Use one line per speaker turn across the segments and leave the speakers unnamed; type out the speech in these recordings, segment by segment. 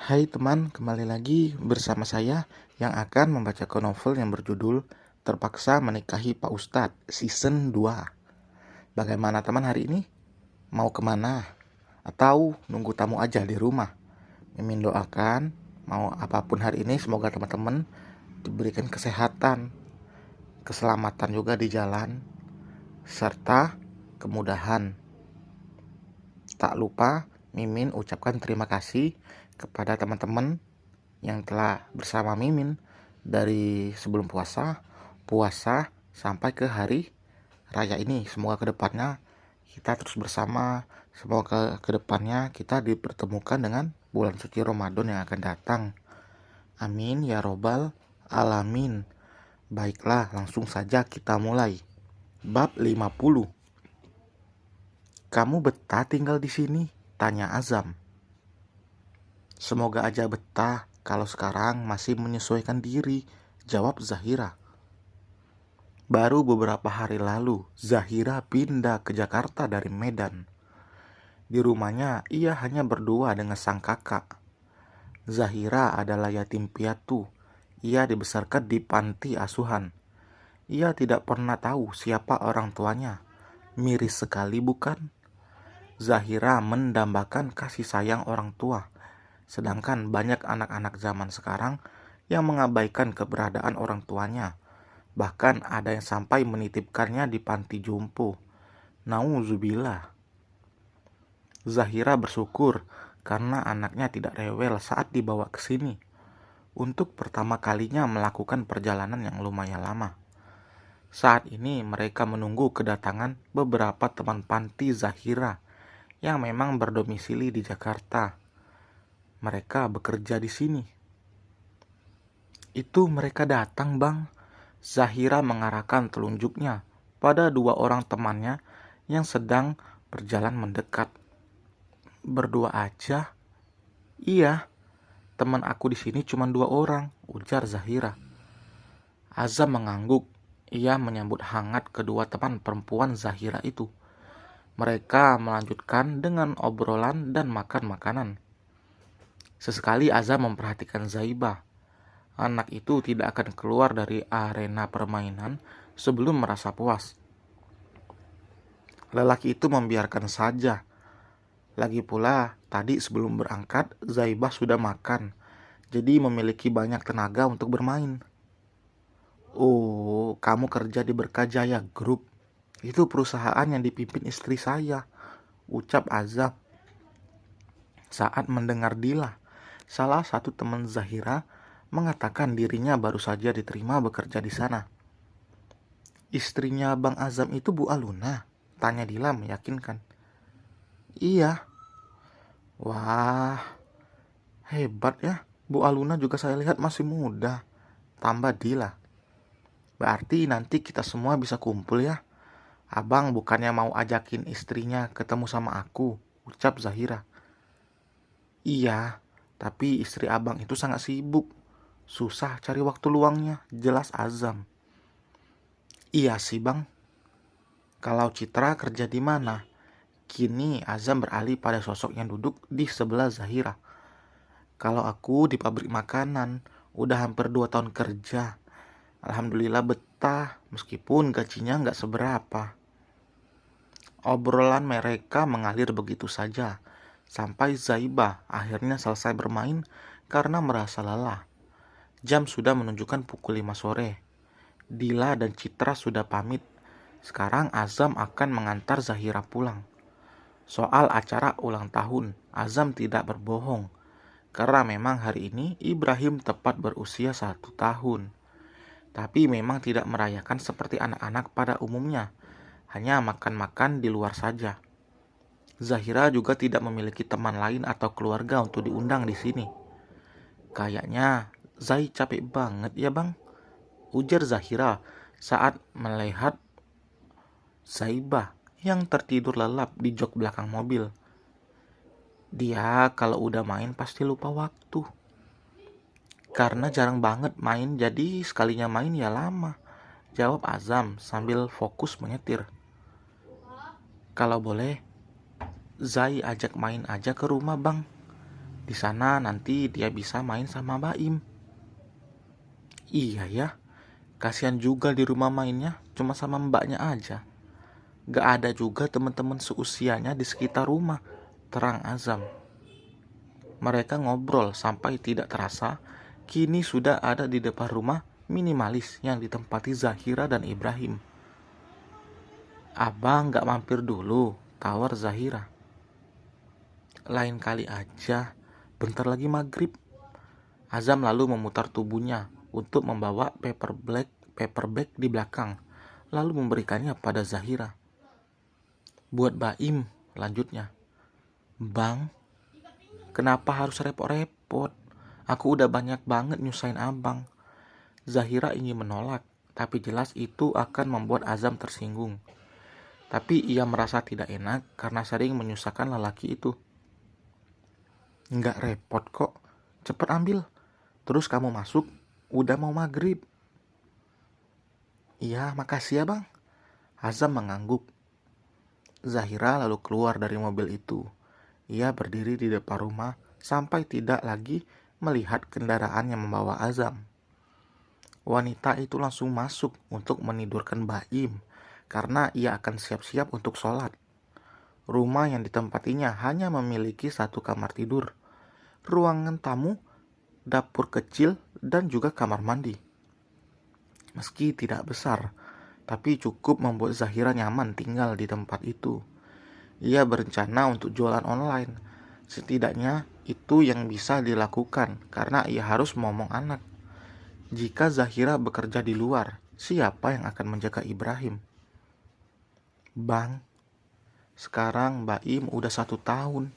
Hai teman, kembali lagi bersama saya yang akan membacakan novel yang berjudul Terpaksa Menikahi Pak Ustadz Season 2. Bagaimana teman hari ini? Mau kemana? Atau nunggu tamu aja di rumah? Mimin doakan, mau apapun hari ini semoga teman-teman diberikan kesehatan, keselamatan juga di jalan, serta kemudahan. Tak lupa Mimin ucapkan terima kasih kepada teman-teman yang telah bersama Mimin dari sebelum puasa sampai ke hari raya ini. Semoga kedepannya kita terus bersama. Semoga kedepannya kita dipertemukan dengan bulan suci Ramadan yang akan datang. Amin ya robbal alamin. Baiklah, langsung saja kita mulai. Bab 50. Kamu betah tinggal di sini? Tanya Azam. Semoga aja betah, kalau sekarang masih menyesuaikan diri, jawab Zahira. Baru beberapa hari lalu, Zahira pindah ke Jakarta dari Medan. Di rumahnya, ia hanya berdua dengan sang kakak. Zahira adalah yatim piatu. Ia dibesarkan di panti asuhan. Ia tidak pernah tahu siapa orang tuanya. Miris sekali bukan? Zahira mendambakan kasih sayang orang tua. Sedangkan banyak anak-anak zaman sekarang yang mengabaikan keberadaan orang tuanya. Bahkan ada yang sampai menitipkannya di panti jompo. Nauzubillah. Zahira bersyukur karena anaknya tidak rewel saat dibawa ke sini. Untuk pertama kalinya melakukan perjalanan yang lumayan lama. Saat ini mereka menunggu kedatangan beberapa teman panti Zahira yang memang berdomisili di Jakarta. Mereka bekerja di sini. Itu mereka datang, Bang. Zahira mengarahkan telunjuknya pada dua orang temannya yang sedang berjalan mendekat. Berdua aja? Iya, teman aku di sini cuma 2 orang, ujar Zahira. Azam mengangguk. Ia menyambut hangat kedua teman perempuan Zahira itu. Mereka melanjutkan dengan obrolan dan makan makanan. Sesekali Azam memperhatikan Zaibah. Anak itu tidak akan keluar dari arena permainan sebelum merasa puas. Lelaki itu membiarkan saja. Lagi pula, tadi sebelum berangkat, Zaibah sudah makan. Jadi memiliki banyak tenaga untuk bermain. Oh, kamu kerja di Berkajaya Group. Itu perusahaan yang dipimpin istri saya, ucap Azam. Saat mendengar Dila, salah satu teman Zahira, mengatakan dirinya baru saja diterima bekerja di sana. Istrinya Bang Azam itu Bu Aluna? Tanya Dila meyakinkan. Iya. Wah, hebat ya. Bu Aluna juga saya lihat masih muda. Tambah Dila. Berarti nanti kita semua bisa kumpul ya. Abang bukannya mau ajakin istrinya ketemu sama aku, ucap Zahira. Iya, tapi istri abang itu sangat sibuk. Susah cari waktu luangnya, jelas Azam. Iya sih bang. Kalau Citra kerja di mana? Kini Azam beralih pada sosok yang duduk di sebelah Zahira. Kalau aku di pabrik makanan, udah hampir 2 tahun kerja. Alhamdulillah betah, meskipun gajinya nggak seberapa. Obrolan mereka mengalir begitu saja, sampai Zaibah akhirnya selesai bermain karena merasa lelah. Jam sudah menunjukkan pukul 5 sore. Dila dan Citra sudah pamit. Sekarang Azam akan mengantar Zahira pulang. Soal acara ulang tahun, Azam tidak berbohong. Karena memang hari ini Ibrahim tepat berusia 1 tahun. Tapi memang tidak merayakan seperti anak-anak pada umumnya. Hanya makan-makan di luar saja. Zahira juga tidak memiliki teman lain atau keluarga untuk diundang di sini. Kayaknya Zai capek banget ya bang, ujar Zahira saat melihat Zaibah yang tertidur lelap di jok belakang mobil. Dia kalau udah main pasti lupa waktu. Karena jarang banget main, jadi sekalinya main ya lama, jawab Azam sambil fokus menyetir. Kalau boleh, Zai ajak main aja ke rumah bang. Di sana nanti dia bisa main sama Baim. Iya ya, kasihan juga di rumah mainnya cuma sama mbaknya aja. Gak ada juga teman-teman seusianya di sekitar rumah, terang Azam. Mereka ngobrol sampai tidak terasa, kini sudah ada di depan rumah minimalis yang ditempati Zahira dan Ibrahim. Abang gak mampir dulu, tawar Zahira. Lain kali aja, bentar lagi maghrib. Azam lalu memutar tubuhnya untuk membawa paper bag di belakang, lalu memberikannya pada Zahira. Buat Baim, lanjutnya. Bang, kenapa harus repot-repot? Aku udah banyak banget nyusahin abang. Zahira ingin menolak, tapi jelas itu akan membuat Azam tersinggung. Tapi ia merasa tidak enak karena sering menyusahkan lelaki itu. Nggak repot kok, cepet ambil. Terus kamu masuk, udah mau maghrib. Iya, makasih ya bang. Azam mengangguk. Zahira lalu keluar dari mobil itu. Ia berdiri di depan rumah sampai tidak lagi melihat kendaraan yang membawa Azam. Wanita itu langsung masuk untuk menidurkan Baim karena ia akan siap-siap untuk sholat. Rumah yang ditempatinya hanya memiliki satu kamar tidur, ruangan tamu, dapur kecil, dan juga kamar mandi. Meski tidak besar, tapi cukup membuat Zahira nyaman tinggal di tempat itu. Ia berencana untuk jualan online. Setidaknya itu yang bisa dilakukan karena ia harus momong anak. Jika Zahira bekerja di luar, siapa yang akan menjaga Ibrahim? Bang, sekarang Baim udah 1 tahun.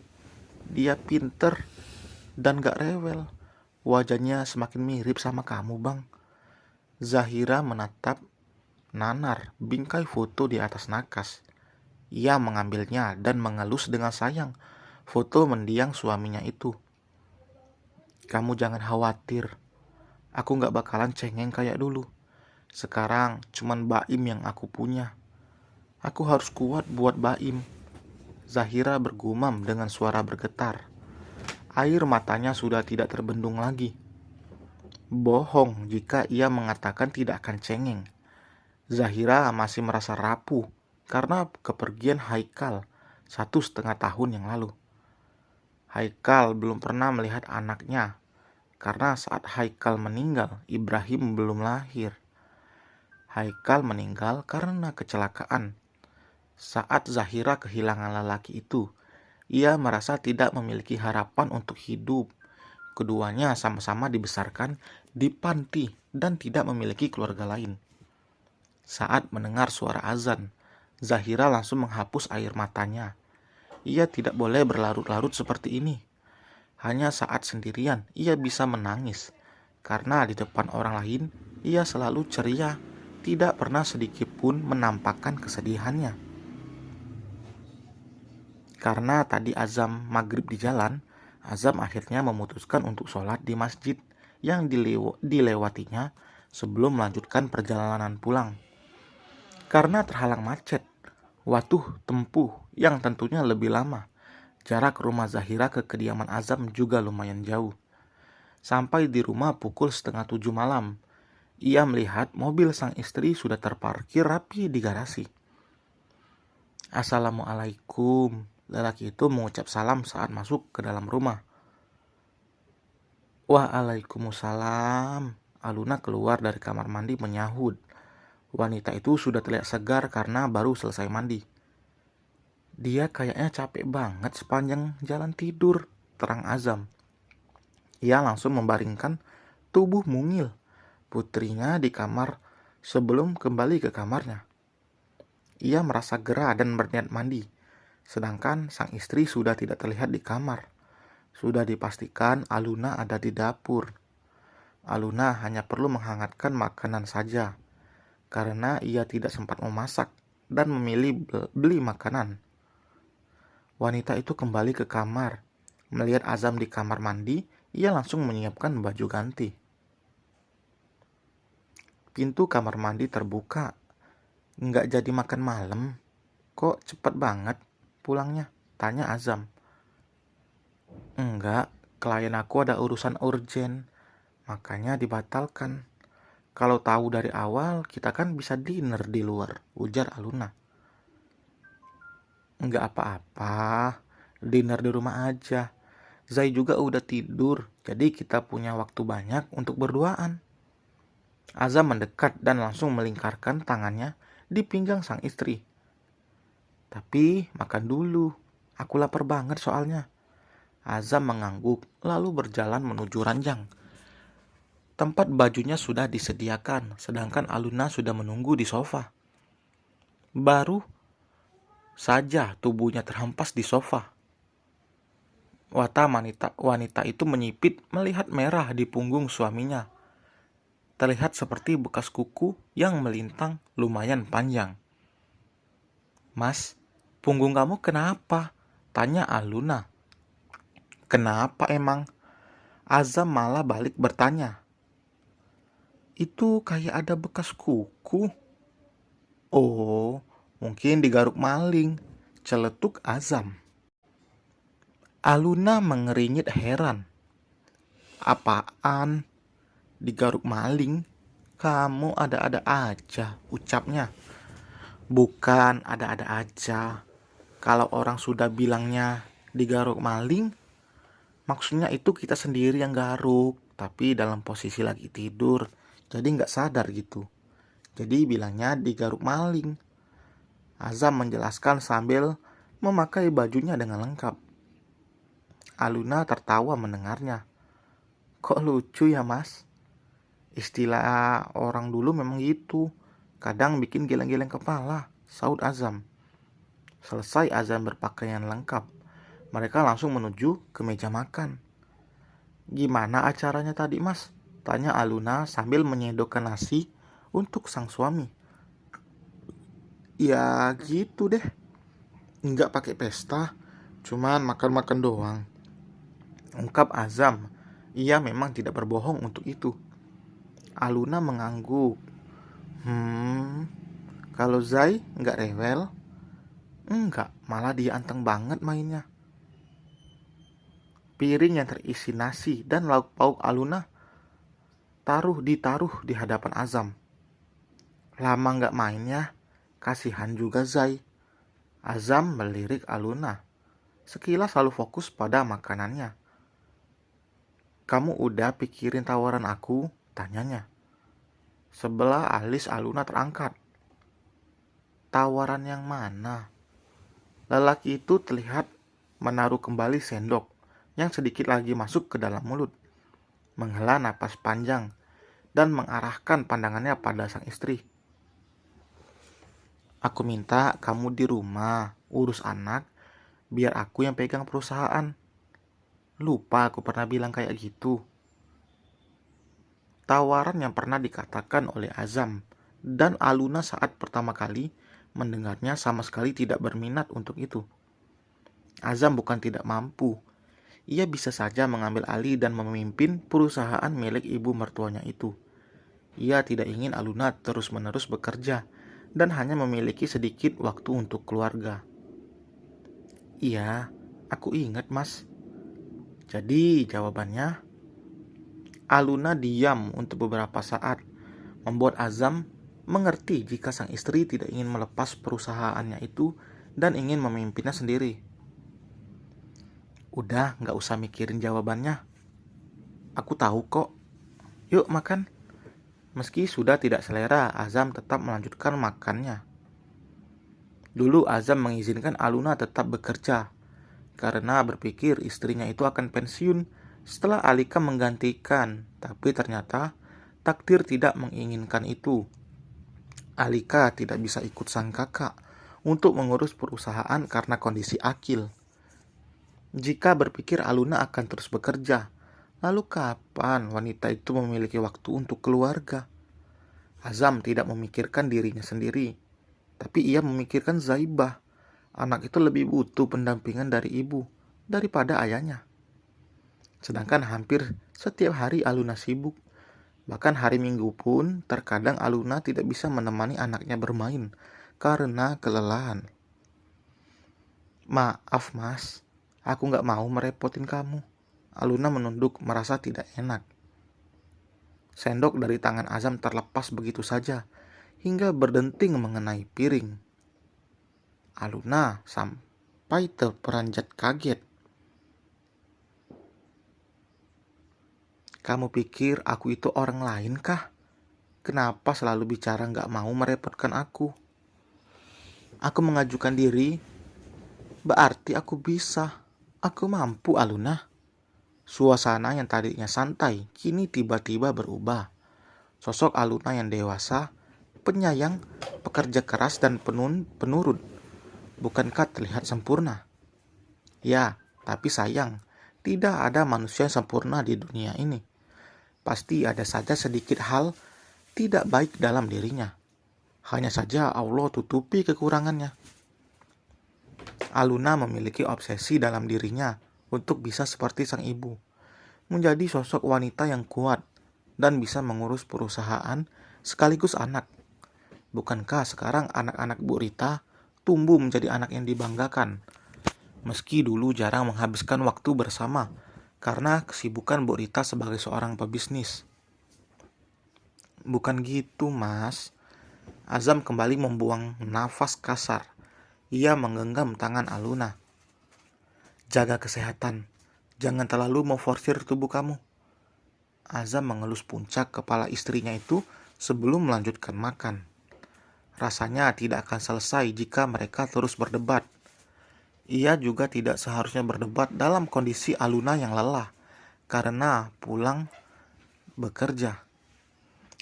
Dia pinter dan gak rewel. Wajahnya semakin mirip sama kamu, bang. Zahira menatap nanar bingkai foto di atas nakas. Ia mengambilnya dan mengelus dengan sayang foto mendiang suaminya itu. Kamu jangan khawatir. Aku gak bakalan cengeng kayak dulu. Sekarang cuman Baim yang aku punya. Aku harus kuat buat Baim. Zahira bergumam dengan suara bergetar. Air matanya sudah tidak terbendung lagi. Bohong jika ia mengatakan tidak akan cengeng. Zahira masih merasa rapuh karena kepergian Haikal 1,5 tahun yang lalu. Haikal belum pernah melihat anaknya karena saat Haikal meninggal, Ibrahim belum lahir. Haikal meninggal karena kecelakaan. Saat Zahira kehilangan lelaki itu, ia merasa tidak memiliki harapan untuk hidup. Keduanya sama-sama dibesarkan di panti dan tidak memiliki keluarga lain. Saat mendengar suara azan, Zahira langsung menghapus air matanya. Ia tidak boleh berlarut-larut seperti ini. Hanya saat sendirian ia bisa menangis, karena di depan orang lain ia selalu ceria, tidak pernah sedikit pun menampakkan kesedihannya. Karena tadi azam maghrib di jalan, Azam akhirnya memutuskan untuk sholat di masjid yang dilewatinya sebelum melanjutkan perjalanan pulang. Karena terhalang macet, waktu tempuh yang tentunya lebih lama. Jarak rumah Zahira ke kediaman Azam juga lumayan jauh. Sampai di rumah pukul 6:30 malam. Ia melihat mobil sang istri sudah terparkir rapi di garasi. Assalamualaikum. Lelaki itu mengucap salam saat masuk ke dalam rumah. Waalaikumsalam. Aluna keluar dari kamar mandi menyahut. Wanita itu sudah terlihat segar karena baru selesai mandi. Dia kayaknya capek banget sepanjang jalan tidur, terang Azam. Ia langsung membaringkan tubuh mungil putrinya di kamar sebelum kembali ke kamarnya. Ia merasa gerah dan berniat mandi, sedangkan sang istri sudah tidak terlihat di kamar. Sudah dipastikan Aluna ada di dapur. Aluna hanya perlu menghangatkan makanan saja, karena ia tidak sempat memasak dan memilih beli makanan. Wanita itu kembali ke kamar. Melihat Azam di kamar mandi, ia langsung menyiapkan baju ganti. Pintu kamar mandi terbuka. Nggak jadi makan malam. Kok cepat banget pulangnya? Tanya Azam. Enggak, Klien aku ada urusan urgent, makanya dibatalkan. Kalau tahu dari awal, kita kan bisa dinner di luar, ujar Aluna. Enggak apa-apa, dinner di rumah aja. Zai juga udah tidur, jadi kita punya waktu banyak untuk berduaan. Azam mendekat dan langsung melingkarkan tangannya di pinggang sang istri. Tapi makan dulu, aku lapar banget soalnya. Azam mengangguk lalu berjalan menuju ranjang. Tempat bajunya sudah disediakan, sedangkan Aluna sudah menunggu di sofa. Baru saja tubuhnya terhempas di sofa. Wanita itu menyipit melihat merah di punggung suaminya. Terlihat seperti bekas kuku yang melintang lumayan panjang. Mas, punggung kamu kenapa? Tanya Aluna. Kenapa emang? Azam malah balik bertanya. Itu kayak ada bekas kuku. Oh, mungkin digaruk maling, celetuk Azam. Aluna mengeringit heran. Apaan? Digaruk maling? Kamu ada-ada aja, ucapnya. Bukan ada-ada aja. Kalau orang sudah bilangnya digaruk maling, maksudnya itu kita sendiri yang garuk, tapi dalam posisi lagi tidur, jadi nggak sadar gitu. Jadi bilangnya digaruk maling. Azam menjelaskan sambil memakai bajunya dengan lengkap. Aluna tertawa mendengarnya. Kok lucu ya mas? Istilah orang dulu memang gitu. Kadang bikin geleng-geleng kepala, saud Azam. Selesai Azam berpakaian lengkap, mereka langsung menuju ke meja makan. Gimana acaranya tadi mas? Tanya Aluna sambil menyedokkan nasi untuk sang suami. Ya gitu deh. Nggak pakai pesta, cuman makan-makan doang. Ungkap Azam. Ia memang tidak berbohong untuk itu. Aluna mengangguk. Kalau Zai nggak rewel? Enggak, malah dia anteng banget mainnya. Piring yang terisi nasi dan lauk pauk Aluna ditaruh di hadapan Azam. Lama nggak mainnya, kasihan juga Zai. Azam melirik Aluna. Sekilas selalu fokus pada makanannya. Kamu udah pikirin tawaran aku? Tanyanya. Sebelah alis Aluna terangkat. Tawaran yang mana? Lelaki itu terlihat menaruh kembali sendok yang sedikit lagi masuk ke dalam mulut. Menghela napas panjang dan mengarahkan pandangannya pada sang istri. Aku minta kamu di rumah, urus anak, biar aku yang pegang perusahaan. Lupa aku pernah bilang kayak gitu. Tawaran yang pernah dikatakan oleh Azam dan Aluna saat pertama kali mendengarnya sama sekali tidak berminat untuk itu. Azam bukan tidak mampu. Ia bisa saja mengambil alih dan memimpin perusahaan milik ibu mertuanya itu. Ia tidak ingin Aluna terus-menerus bekerja dan hanya memiliki sedikit waktu untuk keluarga. Iya, aku ingat mas. Jadi jawabannya, Aluna diam untuk beberapa saat, membuat Azam mengerti jika sang istri tidak ingin melepas perusahaannya itu dan ingin memimpinnya sendiri. Udah, gak usah mikirin jawabannya. Aku tahu kok. Yuk makan. Meski sudah tidak selera, Azam tetap melanjutkan makannya. Dulu Azam mengizinkan Aluna tetap bekerja karena berpikir istrinya itu akan pensiun setelah Alika menggantikan, tapi ternyata takdir tidak menginginkan itu. Alika tidak bisa ikut sang kakak untuk mengurus perusahaan karena kondisi Akil. Jika berpikir Aluna akan terus bekerja, lalu kapan wanita itu memiliki waktu untuk keluarga? Azam tidak memikirkan dirinya sendiri, tapi ia memikirkan Zaibah. Anak itu lebih butuh pendampingan dari ibu daripada ayahnya. Sedangkan hampir setiap hari Aluna sibuk. Bahkan hari Minggu pun terkadang Aluna tidak bisa menemani anaknya bermain karena kelelahan. Maaf mas, aku gak mau merepotin kamu. Aluna menunduk merasa tidak enak. Sendok dari tangan Azam terlepas begitu saja, hingga berdenting mengenai piring. Aluna sampai terperanjat kaget. Kamu pikir aku itu orang lain kah? Kenapa selalu bicara gak mau merepotkan aku? Aku mengajukan diri, berarti aku bisa. Aku mampu, Aluna. Suasana yang tadinya santai, kini tiba-tiba berubah. Sosok Aluna yang dewasa, penyayang, pekerja keras dan penurut. Bukankah terlihat sempurna? Ya, tapi sayang, tidak ada manusia yang sempurna di dunia ini. Pasti ada saja sedikit hal tidak baik dalam dirinya. Hanya saja Allah tutupi kekurangannya. Aluna memiliki obsesi dalam dirinya untuk bisa seperti sang ibu, menjadi sosok wanita yang kuat dan bisa mengurus perusahaan sekaligus anak. Bukankah sekarang anak-anak Bu Rita tumbuh menjadi anak yang dibanggakan? Meski dulu jarang menghabiskan waktu bersama karena kesibukan Bu Rita sebagai seorang pebisnis. Bukan gitu, Mas. Azam kembali membuang nafas kasar. Ia menggenggam tangan Aluna. Jaga kesehatan. Jangan terlalu memforsir tubuh kamu. Azam mengelus puncak kepala istrinya itu sebelum melanjutkan makan. Rasanya tidak akan selesai jika mereka terus berdebat. Ia juga tidak seharusnya berdebat dalam kondisi Aluna yang lelah karena pulang bekerja.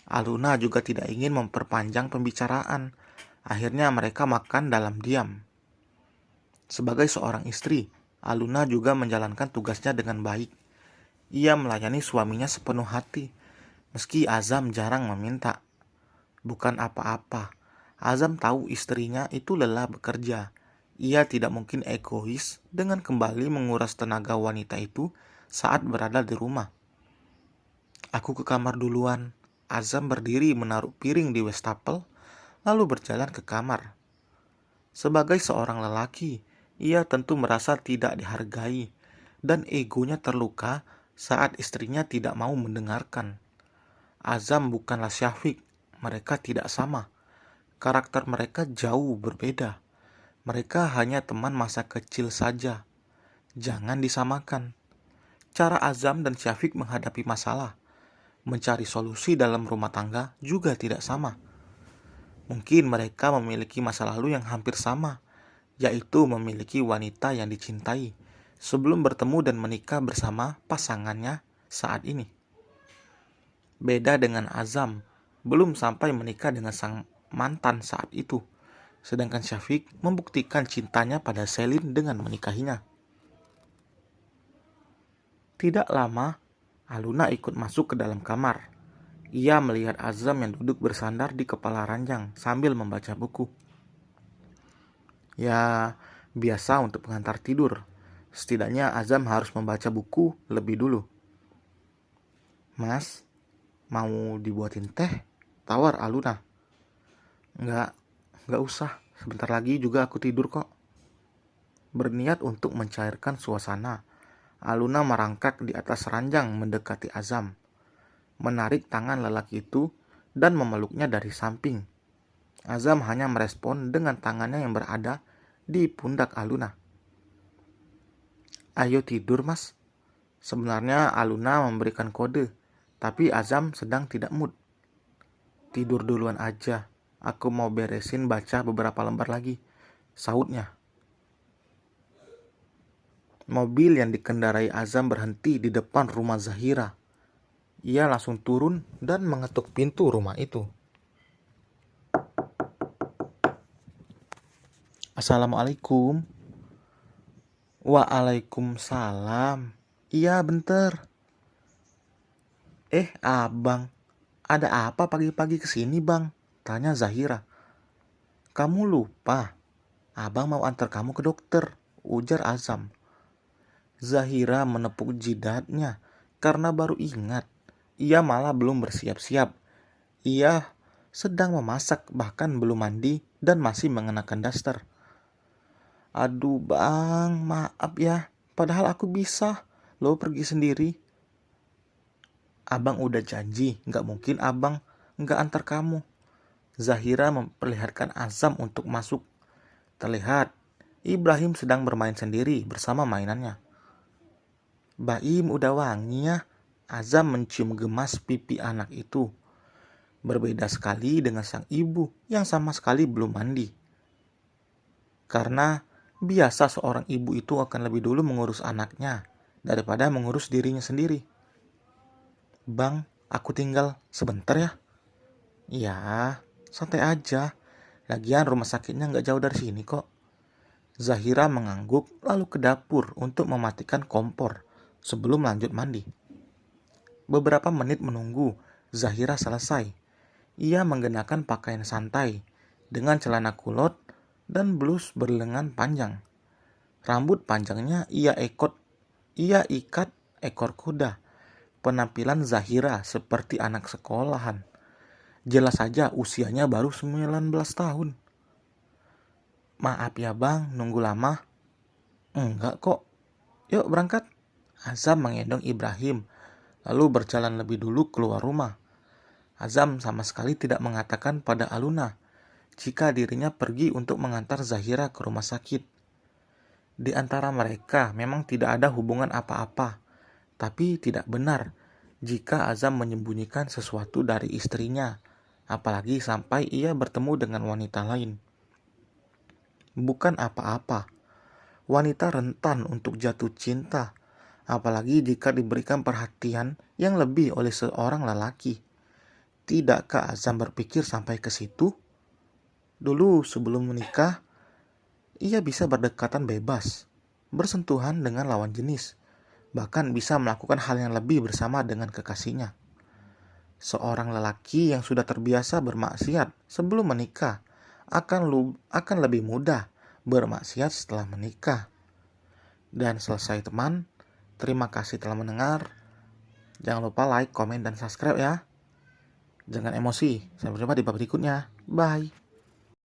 Aluna juga tidak ingin memperpanjang pembicaraan. Akhirnya mereka makan dalam diam. Sebagai seorang istri, Aluna juga menjalankan tugasnya dengan baik. Ia melayani suaminya sepenuh hati, meski Azam jarang meminta. Bukan apa-apa, Azam tahu istrinya itu lelah bekerja. Ia tidak mungkin egois dengan kembali menguras tenaga wanita itu saat berada di rumah. Aku ke kamar duluan. Azam berdiri menaruh piring di wastafel, lalu berjalan ke kamar. Sebagai seorang lelaki, ia tentu merasa tidak dihargai dan egonya terluka saat istrinya tidak mau mendengarkan. Azam bukanlah Syafiq, mereka tidak sama. Karakter mereka jauh berbeda. Mereka hanya teman masa kecil saja. Jangan disamakan. Cara Azam dan Syafiq menghadapi masalah, mencari solusi dalam rumah tangga juga tidak sama. Mungkin mereka memiliki masa lalu yang hampir sama, yaitu memiliki wanita yang dicintai sebelum bertemu dan menikah bersama pasangannya saat ini. Beda dengan Azam, belum sampai menikah dengan sang mantan saat itu, sedangkan Syafiq membuktikan cintanya pada Selin dengan menikahinya. Tidak lama, Aluna ikut masuk ke dalam kamar. Ia melihat Azam yang duduk bersandar di kepala ranjang sambil membaca buku. Ya, biasa untuk pengantar tidur. Setidaknya Azam harus membaca buku lebih dulu. Mas, mau dibuatin teh? Tawar Aluna. Enggak usah. Sebentar lagi juga aku tidur kok. Berniat untuk mencairkan suasana, Aluna merangkak di atas ranjang mendekati Azam, menarik tangan lelaki itu dan memeluknya dari samping. Azam hanya merespon dengan tangannya yang berada di pundak Aluna. Ayo tidur, Mas. Sebenarnya Aluna memberikan kode, tapi Azam sedang tidak mood. Tidur duluan aja, aku mau beresin baca beberapa lembar lagi, sahutnya. Mobil yang dikendarai Azam berhenti di depan rumah Zahira. Ia langsung turun dan mengetuk pintu rumah itu. Assalamualaikum. Waalaikumsalam. Iya, bentar. Abang, ada apa pagi-pagi kesini, Bang? Tanya Zahira. Kamu lupa, Abang mau antar kamu ke dokter, ujar Azam. Zahira menepuk jidatnya karena baru ingat. Ia malah belum bersiap-siap. Ia sedang memasak, bahkan belum mandi dan masih mengenakan daster. Aduh Bang, maaf ya. Padahal aku bisa. lo pergi sendiri. Abang udah janji, gak mungkin abang gak antar kamu. Zahira memperlihatkan Azam untuk masuk. Terlihat, Ibrahim sedang bermain sendiri bersama mainannya. Baim udah wangi ya. Azam mencium gemas pipi anak itu. Berbeda sekali dengan sang ibu yang sama sekali belum mandi. Karena biasa seorang ibu itu akan lebih dulu mengurus anaknya daripada mengurus dirinya sendiri. Bang, aku tinggal sebentar ya. Ya, santai aja. Lagian rumah sakitnya gak jauh dari sini kok. Zahira mengangguk lalu ke dapur untuk mematikan kompor sebelum lanjut mandi. Beberapa menit menunggu, Zahira selesai. Ia mengenakan pakaian santai dengan celana kulot dan blus berlengan panjang. Rambut panjangnya ia ikat ekor kuda. Penampilan Zahira seperti anak sekolahan. Jelas saja usianya baru 19 tahun. Maaf ya bang, nunggu lama. Enggak kok. Yuk berangkat. Azam menggendong Ibrahim, lalu berjalan lebih dulu keluar rumah. Azam sama sekali tidak mengatakan pada Aluna jika dirinya pergi untuk mengantar Zahira ke rumah sakit. Di antara mereka memang tidak ada hubungan apa-apa, tapi tidak benar jika Azam menyembunyikan sesuatu dari istrinya, apalagi sampai ia bertemu dengan wanita lain. Bukan apa-apa. Wanita rentan untuk jatuh cinta, apalagi jika diberikan perhatian yang lebih oleh seorang lelaki. Tidakkah Azam berpikir sampai ke situ? Dulu sebelum menikah, ia bisa berdekatan bebas, bersentuhan dengan lawan jenis, bahkan bisa melakukan hal yang lebih bersama dengan kekasihnya. Seorang lelaki yang sudah terbiasa bermaksiat sebelum menikah akan lebih mudah bermaksiat setelah menikah. Dan selesai teman, terima kasih telah mendengar. Jangan lupa like, komen, dan subscribe ya. Jangan emosi. Sampai jumpa di bab berikutnya. Bye.